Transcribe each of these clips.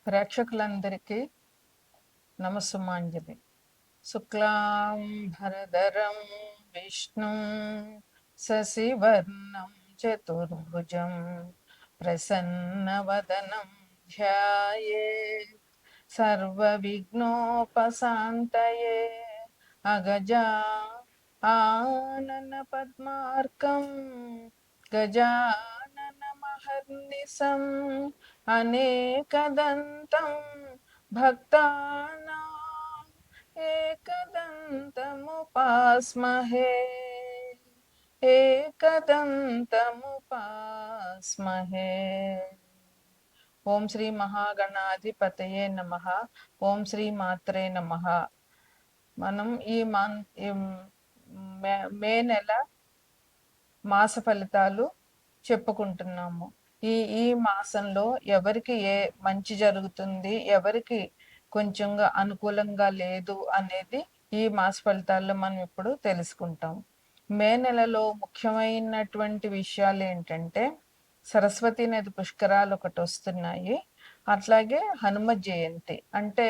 ప్రేక్షకులందరికీ నమస్సుమాంజలి. శుక్లాం భరధరం విష్ణుం శశివర్ణం చతుర్భుజం ప్రసన్నవదనం ధ్యాయేత్ సర్వవిఘ్నోపశాంతయే. అగజా ఆనన పద్మార్కం గజానన మహర్నిశం అనేకదంతం భక్తానాం ఏకదంతముపాస్మహే. ఏకదంతముపాస్మహే. ఓం శ్రీ మహాగణాధిపతయే నమః. ఓం శ్రీ మాత్రే నమః. మనం ఈ మే నెల మాస ఫలితాలు చెప్పుకుంటున్నాము. ఈ మాసంలో ఎవరికి ఏ మంచి జరుగుతుంది, ఎవరికి కొంచెంగా అనుకూలంగా లేదు అనేది ఈ మాస ఫలితాల్లో మనం ఇప్పుడు తెలుసుకుంటాం. మే నెలలో ముఖ్యమైనటువంటి విషయాలు ఏంటంటే సరస్వతి నది పుష్కరాలు ఒకటి వస్తున్నాయి. అట్లాగే హనుమ జయంతి. అంటే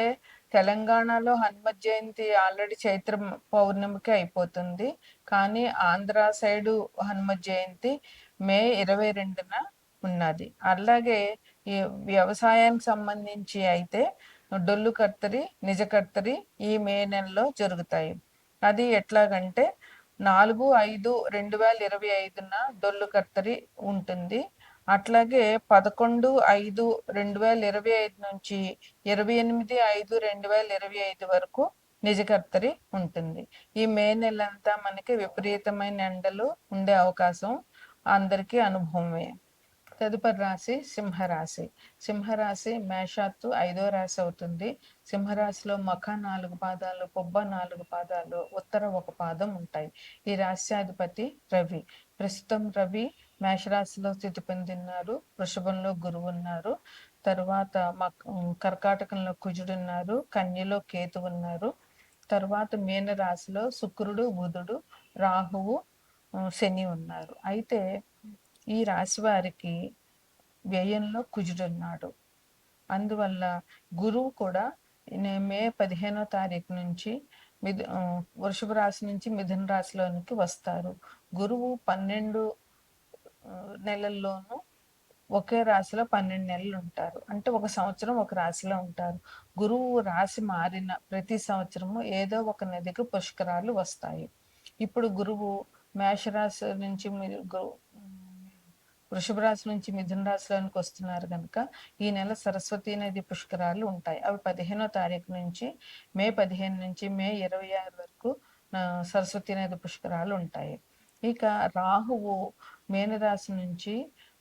తెలంగాణలో హనుమ జయంతి ఆల్రెడీ చైత్ర పౌర్ణమికి అయిపోతుంది. కానీ ఆంధ్ర సైడు హనుమ జయంతి మే 22న ఉన్నది. అలాగే ఈ వ్యవసాయానికి సంబంధించి అయితే డొల్లు కర్తరి, నిజ కర్తరి ఈ మే నెలలో జరుగుతాయి. అది ఎట్లాగంటే 4/5/2025న డొల్లు కర్తరి ఉంటుంది. అట్లాగే 11/5/2025 నుంచి 28/5/2025 వరకు నిజకర్తరి ఉంటుంది. ఈ మే నెలంతా మనకి విపరీతమైన ఎండలు ఉండే అవకాశం అందరికీ అనుభవమే. తదుపరి రాశి సింహరాశి. సింహరాశి మేషాత్తు 5వ రాశి అవుతుంది. సింహరాశిలో మఖ 4 పాదాలు, పొబ్బ 4 పాదాలు, ఉత్తర 1 పాదం ఉంటాయి. ఈ రాశ్యాధిపతి రవి. ప్రస్తుతం రవి మేషరాశిలో స్థితి పొందిన్నారు. వృషభంలో గురువు ఉన్నారు. తర్వాత కర్కాటకంలో కుజుడున్నారు. కన్యలో కేతు ఉన్నారు. తర్వాత మీన రాశిలో శుక్రుడు, బుధుడు, రాహువు, శని ఉన్నారు. అయితే ఈ రాశి వారికి వ్యయంలో కుజుడున్నాడు. అందువల్ల గురువు కూడా మే 15వ తారీఖు నుంచి వృషభ రాశి నుంచి మిథున రాశిలోనికి వస్తారు. గురువు 12 నెలల్లోనూ ఒకే రాశిలో 12 నెలలు ఉంటారు. అంటే ఒక సంవత్సరం ఒక రాశిలో ఉంటారు. గురువు రాశి మారిన ప్రతి సంవత్సరము ఏదో ఒక నదికి పుష్కరాలు వస్తాయి. ఇప్పుడు గురువు మేషరాశి నుంచి వృషభ రాశి నుంచి మిథున రాశిలోనికి వస్తున్నారు కనుక ఈ నెల సరస్వతి నది పుష్కరాలు ఉంటాయి. అవి 15వ తారీఖు నుంచి మే 15 నుంచి మే 26 వరకు సరస్వతి నది పుష్కరాలు ఉంటాయి. ఇక రాహువు మీనరాశి నుంచి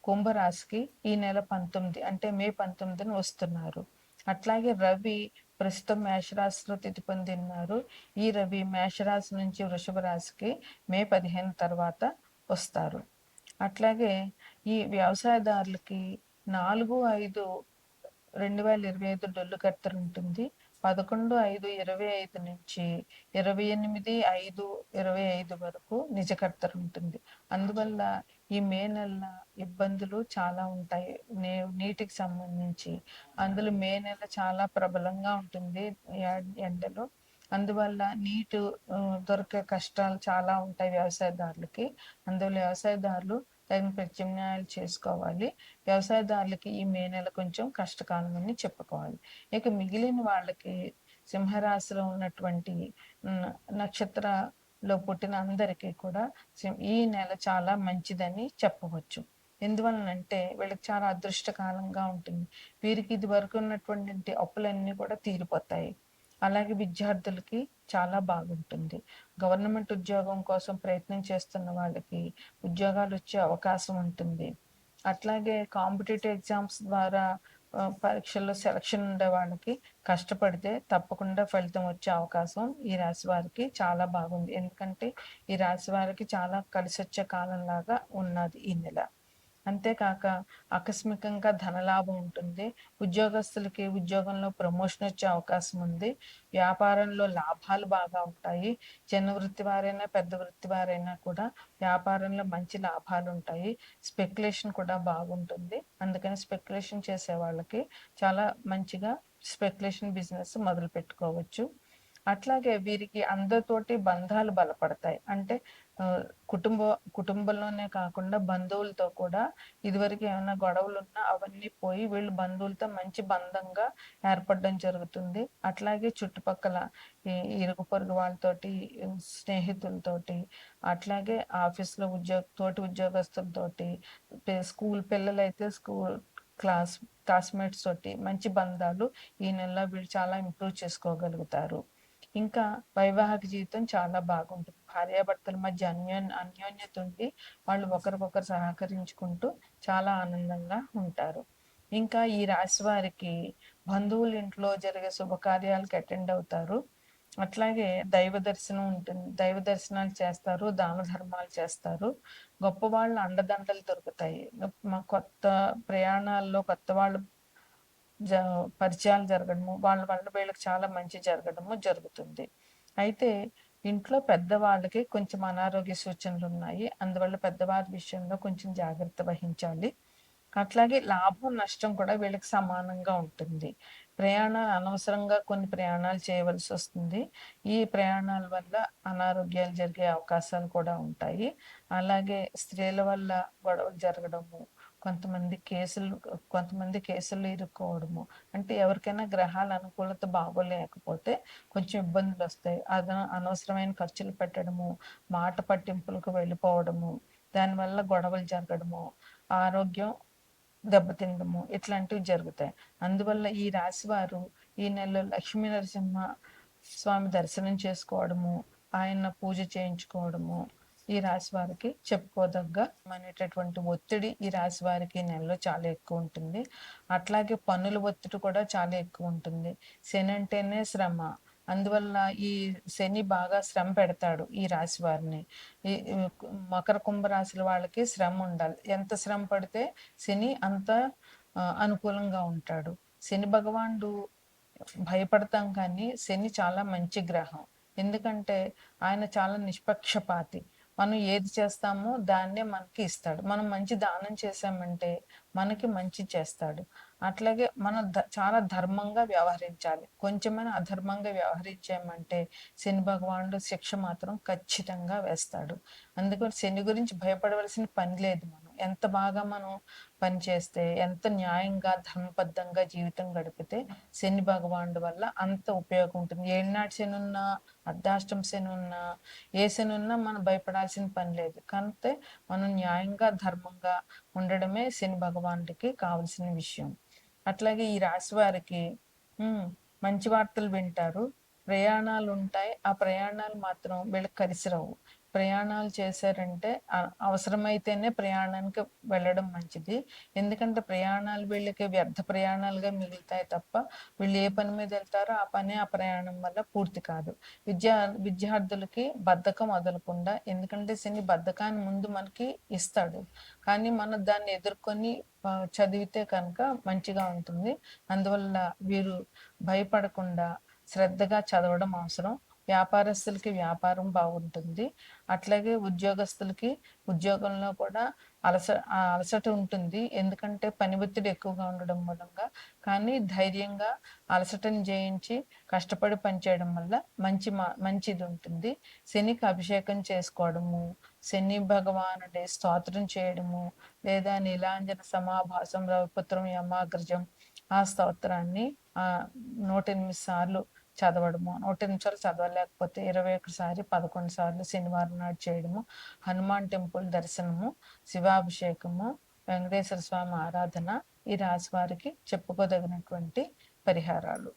కుంభరాశికి ఈ నెల 19 అంటే మే 19న వస్తున్నారు. అట్లాగే రవి ప్రస్తుతం మేషరాశిలో స్థితి పొందిన్నారు. ఈ రవి మేషరాశి నుంచి వృషభ రాశికి మే 15 తర్వాత వస్తారు. అట్లాగే ఈ వ్యవసాయదారులకి 4/5/2025 డొల్లు కత్తెర ఉంటుంది. 11/5/25 నుంచి 28/5/25 వరకు నిజ కత్తెర ఉంటుంది. అందువల్ల ఈ మే నెల ఇబ్బందులు చాలా ఉంటాయి నీటికి సంబంధించి. అందులో మే నెల చాలా ప్రబలంగా ఉంటుంది ఎండలు. అందువల్ల నీటు దొరికే కష్టాలు చాలా ఉంటాయి వ్యవసాయదారులకి. అందువల్ల వ్యవసాయదారులు తగిన ప్రత్యామ్నాయాలు చేసుకోవాలి. వ్యవసాయదారులకి ఈ మే నెల కొంచెం కష్టకాలం అని చెప్పుకోవాలి. ఇక మిగిలిన వాళ్ళకి సింహరాశిలో ఉన్నటువంటి నక్షత్రలో పుట్టిన అందరికీ కూడా ఈ నెల చాలా మంచిదని చెప్పవచ్చు. ఎందువలనంటే వీళ్ళకి చాలా అదృష్టకాలంగా ఉంటుంది. వీరికి ఇది వరకు ఉన్నటువంటి అప్పులన్నీ కూడా తీరిపోతాయి. అలాగే విద్యార్థులకి చాలా బాగుంటుంది. గవర్నమెంట్ ఉద్యోగం కోసం ప్రయత్నం చేస్తున్న వాళ్ళకి ఉద్యోగాలు వచ్చే అవకాశం ఉంటుంది. అట్లాగే కాంపిటేటివ్ ఎగ్జామ్స్ ద్వారా పరీక్షల్లో సెలక్షన్ ఉండే వాళ్ళకి కష్టపడితే తప్పకుండా ఫలితం వచ్చే అవకాశం ఈ రాశి వారికి చాలా బాగుంది. ఎందుకంటే ఈ రాశి వారికి చాలా కలిసి వచ్చే కాలం లాగా ఉన్నది ఈ నెల. అంతేకాక ఆకస్మికంగా ధనలాభం ఉంటుంది. ఉద్యోగస్తులకి ఉద్యోగంలో ప్రమోషన్ వచ్చే అవకాశం ఉంది. వ్యాపారంలో లాభాలు బాగా ఉంటాయి. చిన్న వృత్తి వారైనా, పెద్ద వృత్తి వారైనా కూడా వ్యాపారంలో మంచి లాభాలు ఉంటాయి. స్పెక్యులేషన్ కూడా బాగుంటుంది. అందుకని స్పెక్యులేషన్ చేసే వాళ్ళకి చాలా మంచిగా స్పెక్యులేషన్ బిజినెస్ మొదలు పెట్టుకోవచ్చు. అట్లాగే వీరికి అందరితోటి బంధాలు బలపడతాయి. అంటే కుటుంబ కుటుంబంలోనే కాకుండా బంధువులతో కూడా ఇదివరకు ఏమైనా గొడవలున్నా అవన్నీ పోయి వీళ్ళు బంధువులతో మంచి బంధంగా ఏర్పడడం జరుగుతుంది. అట్లాగే చుట్టుపక్కల ఈ ఇరుగు పొరుగు వాళ్ళతోటి, స్నేహితులతోటి, అట్లాగే ఆఫీస్‌లో తోటి ఉద్యోగస్తులతోటి, స్కూల్ పిల్లలైతే స్కూల్ క్లాస్‌మేట్స్ తోటి మంచి బంధాలు ఈ నెలలో వీళ్ళు చాలా ఇంప్రూవ్ చేసుకోగలుగుతారు. ఇంకా వైవాహిక జీవితం చాలా బాగుంటుంది. భార్యాభర్తల మధ్య అన్యోన్యత ఉండి వాళ్ళు ఒకరికొకరు సహకరించుకుంటూ చాలా ఆనందంగా ఉంటారు. ఇంకా ఈ రాశి వారికి బంధువుల ఇంట్లో జరిగే శుభకార్యాలకు అటెండ్ అవుతారు. అట్లాగే దైవ దర్శనం ఉంటుంది. దైవ దర్శనాలు చేస్తారు, దాన ధర్మాలు చేస్తారు. గొప్ప వాళ్ళ అండదండలు దొరుకుతాయి. మా కొత్త ప్రయాణాల్లో కొత్త వాళ్ళు జ పరిచయాలు జరగడము, వాళ్ళ వల్ల వీళ్ళకి చాలా మంచి జరగడము జరుగుతుంది. అయితే ఇంట్లో పెద్దవాళ్ళకి కొంచెం అనారోగ్య సూచనలున్నాయి. అందువల్ల పెద్దవారి విషయంలో కొంచెం జాగ్రత్త వహించాలి. అట్లాగే లాభం, నష్టం కూడా వీళ్ళకి సమానంగా ఉంటుంది. అనవసరంగా కొన్ని ప్రయాణాలు చేయవలసొస్తుంది. ఈ ప్రయాణాల వల్ల అనారోగ్యాలు జరిగే అవకాశాలు కూడా ఉంటాయి. అలాగే స్త్రీల వల్ల గొడవలు జరగడము, కొంతమంది కేసుల్లో ఇరుక్కోవడము. అంటే ఎవరికైనా గ్రహాల అనుకూలత బాగోలేకపోతే కొంచెం ఇబ్బందులొస్తాయి. అనవసరమైన ఖర్చులు పెట్టడము, మాట పట్టింపులకు వెళ్ళిపోవడము, దానివల్ల గొడవలు జరగడము, ఆరోగ్యం దెబ్బతినడము ఇట్లాంటివి జరుగుతాయి. అందువల్ల ఈ రాశివారు ఈ నెలలో లక్ష్మీ నరసింహ స్వామి దర్శనం చేసుకోవడము, ఆయన పూజ చేయించుకోవడము ఈ రాశి వారికి చెప్పుకోదగ్గ అనేటటువంటి ఒత్తిడి ఈ రాశి వారికి ఈ నెలలో చాలా ఎక్కువ ఉంటుంది. అట్లాగే పన్నుల ఒత్తిడి కూడా చాలా ఎక్కువ ఉంటుంది. శని అంటేనే శ్రమ. అందువల్ల ఈ శని బాగా శ్రమ పెడతాడు ఈ రాశి వారిని. ఈ ఈ మకర కుంభ రాశుల వాళ్ళకి శ్రమ ఉండాలి. ఎంత శ్రమ పడితే శని అంత అనుకూలంగా ఉంటాడు. శని భగవానుడు భయపడతాం కానీ శని చాలా మంచి గ్రహం. ఎందుకంటే ఆయన చాలా నిష్పక్షపాతి. మనం ఏది చేస్తామో దాన్నే మనకి ఇస్తాడు. మనం మంచి దానం చేశామంటే మనకి మంచి చేస్తాడు. అట్లాగే మనం చాలా ధర్మంగా వ్యవహరించాలి. కొంచెమైనా అధర్మంగా వ్యవహరించామంటే శని భగవానుడు శిక్ష మాత్రం ఖచ్చితంగా వేస్తాడు. అందుకని శని గురించి భయపడవలసిన పని లేదు. ఎంత బాగా మనం పని చేస్తే, ఎంత న్యాయంగా ధర్మబద్ధంగా జీవితం గడిపితే శని భగవానుడి వల్ల అంత ఉపయోగం ఉంటుంది. ఏళ్ళనాటి శని ఉన్నా, అర్ధాష్టమ శని ఉన్నా, ఏ శని ఉన్నా మనం భయపడాల్సిన పని లేదు. కాకపోతే మనం న్యాయంగా ధర్మంగా ఉండడమే శని భగవానుడికి కావలసిన విషయం. అట్లాగే ఈ రాశి వారికి మంచి వార్తలు వింటారు. ప్రయాణాలు ఉంటాయి. ఆ ప్రయాణాలు మాత్రం వీళ్ళకి కలిసి రావు. ప్రయాణాలు చేశారంటే అవసరమైతేనే ప్రయాణానికి వెళ్ళడం మంచిది. ఎందుకంటే ప్రయాణాలు వీళ్ళకి వ్యర్థ ప్రయాణాలుగా మిగులుతాయి తప్ప వీళ్ళు ఏ పని మీద వెళ్తారో ఆ పని ఆ ప్రయాణం వల్ల పూర్తి కాదు. విద్యార్థులకి బద్ధకం వదలకుండా, ఎందుకంటే శని బద్ధకాన్ని ముందు మనకి ఇస్తాడు. కానీ మనం దాన్ని ఎదుర్కొని చదివితే కనుక మంచిగా ఉంటుంది. అందువల్ల వీరు భయపడకుండా శ్రద్ధగా చదవడం అవసరం. వ్యాపారస్తులకి వ్యాపారం బాగుంటుంది. అట్లాగే ఉద్యోగస్తులకి ఉద్యోగంలో కూడా అలసట ఉంటుంది. ఎందుకంటే పని ఒత్తిడి ఎక్కువగా ఉండడం మూలంగా. కానీ ధైర్యంగా అలసటను జయించి కష్టపడి పనిచేయడం వల్ల మంచిది ఉంటుంది. శనికి అభిషేకం చేసుకోవడము, శని భగవానుడి స్తోత్రం చేయడము, లేదా నీలాంజన సమాభాసం రవిపుత్రం యమాగ్రజం ఆ స్తోత్రాన్ని 108 సార్లు చదవడము, 108 సార్లు చదవలేకపోతే 21 సారి 11 సార్లు శనివారం నాడు చేయడము, హనుమాన్ టెంపుల్ దర్శనము, శివాభిషేకము, వెంకటేశ్వర స్వామి ఆరాధన ఈ రాశి వారికి చెప్పుకోదగినటువంటి పరిహారాలు.